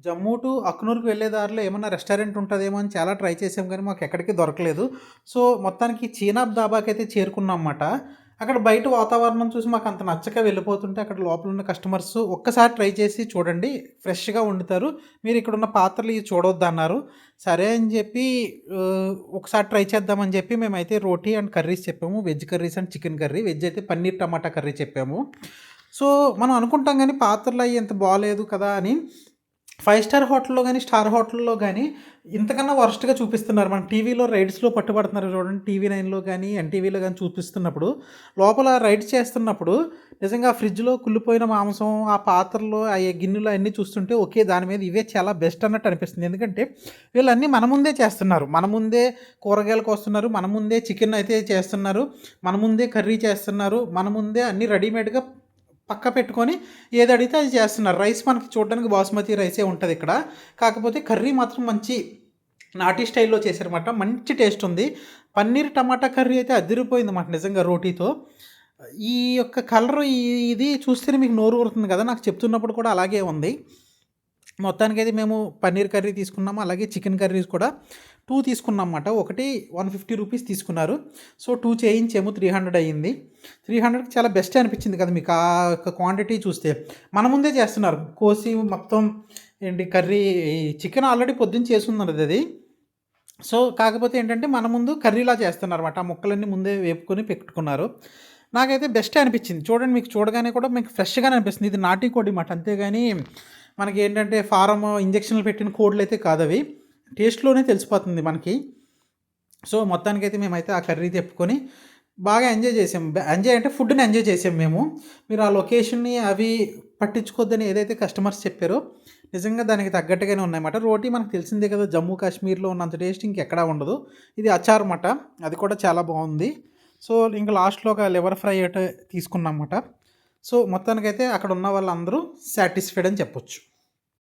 Jammu to అక్నూర్‌కి వెళ్ళే దారిలో ఏమన్నా రెస్టారెంట్ ఉంటదేమో అని చాలా ట్రై చేసాం కానీ మాకెక్కడికి దొరకలేదు. సో, మొత్తానికి చీనాబ్ దాబాకైతే చేరుకున్నాంమాట. అక్కడ బయట వాతావరణం చూసి మాకంత నచ్చక వెళ్ళిపోతుంటే అక్కడ లోపలున్న కస్టమర్స్ ఒక్కసారి ట్రై చేసి చూడండి ఫ్రెష్‌గా వండుతారు. మీరిక్కడున్న పాత్రలు ఇవి చూడొద్దన్నారు. సరే అని చెప్పి ఒకసారి ట్రై చేద్దామని చెప్పి మేమైతే రోటీ అండ్ కర్రీస్ చెప్పాము. Veg curries and chicken curry. Veg అయితే పన్నీర్ టమాటా కర్రీ చెప్పాము. సో, మనం అనుకుంటాం గానీ పాత్రలు అయి ఇంత బాలేదు కదా అని. 5 స్టార్ హోటల్‌లో గానీ, స్టార్ హోటల్‌లో గానీ ఇంతకన్నా వరస్ట్‌గా చూపిస్తున్నారు. మన టీవీలో రైడ్స్‌లో పట్టుబడుతున్నారు చూడండి. టీవీ9లో గానీ, ఎన్‌టీవీలో గానీ చూపిస్తున్నప్పుడు, లోపల రైడ్స్ చేస్తున్నప్పుడు నిజంగా ఫ్రిడ్జ్‌లో కుళ్ళిపోయిన మాంసం, ఆ పాత్రలు, ఆ గిన్నెలు అయన్నీ చూస్తుంటే ఓకే. దాని మీద ఇవే చాలా బెస్ట్ అన్నట్టు అనిపిస్తుంది. ఎందుకంటే వీళ్ళన్నీ మన ముందే చేస్తున్నారు. మన ముందే కూరగాయలు కోస్తున్నారు. మన ముందే చికెన్ అయితే చేస్తున్నారు. మన ముందే కర్రీ చేస్తున్నారు. మన ముందే అన్నీ రెడీమేడ్‌గా పక్క పెట్టుకొని ఏది అడిగితే అది చేస్తున్నారు. రైస్ మనకి చూడడానికి బాస్మతి రైసే ఉంటది ఇక్కడ. కాకపోతే కర్రీ మాత్రం మంచి నాటీ స్టైల్‌లో చేశారన్నమాట. మంచి టేస్ట్ ఉంది. పన్నీర్ టమాటా కర్రీ అయితే అదిరిపోయిందన్నమాట నిజంగా రోటీతో. ఈ యొక్క కలర్ ఇది చూస్తేనే మీకు నోరు ఊరుతుంది కదా! నాకు చెప్తున్నప్పుడు కూడా అలాగే ఉంది. మొత్తానికైతే మేము పన్నీర్ కర్రీ తీసుకున్నాము. అలాగే చికెన్ కర్రీస్ కూడా 2 తీసుకున్నామన్నమాట. ఒకటి 150 రూపీస్ తీసుకున్నారు. సో, 2 చేయించాము. 300 అయ్యింది. 300కి చాలా బెస్టే అనిపించింది కదా! మీకు ఆ యొక్క క్వాంటిటీ చూస్తే. మన ముందే చేస్తున్నారు. కోసి మొత్తం ఏంటి కర్రీ చికెన్ ఆల్రెడీ పొద్దున చేసున్నది అది. సో, కాకపోతే ఏంటంటే మన ముందు కర్రీలా చేస్తున్నారన్నమాట. ఆ ముక్కలన్నీ ముందే వేపుకొని పెట్టుకున్నారు. నాకైతే బెస్టే అనిపించింది. చూడండి మీకు చూడగానే కూడా మీకు ఫ్రెష్‌గానే అనిపిస్తుంది. ఇది నాటి కోడి మాట. అంతేగాని మనకేంటంటే ఫారము ఇంజెక్షన్‌లు పెట్టిన కోడ్లయితే కాదవి. టేస్ట్‌లోనే తెలిసిపోతుంది మనకి. సో, మొత్తానికైతే మేమైతే ఆ కర్రీ తెప్పుకొని బాగా ఎంజాయ్ చేసాం. ఎంజాయ్ అంటే ఫుడ్‌ని ఎంజాయ్ చేసాం మేము. మీరు ఆ లొకేషన్‌ని అవి పట్టించుకోవద్దని ఏదైతే కస్టమర్స్ చెప్పారో నిజంగా దానికి తగ్గట్టుగానే ఉన్నాయన్నమాట. రోటీ మనకు తెలిసిందే కదా! జమ్మూ కాశ్మీర్‌లో ఉన్నంత టేస్ట్ ఇంకెక్కడా ఉండదు. ఇది అచార్ మాట. అది కూడా చాలా బావుంది. సో, ఇంక లాస్ట్‌లో ఒక లివర్ ఫ్రై అయితే తీసుకున్నామన్నమాట. సో, మొత్తానికైతే అక్కడ ఉన్న వాళ్ళందరూ సాటిస్ఫైడ్ అని చెప్పొచ్చు.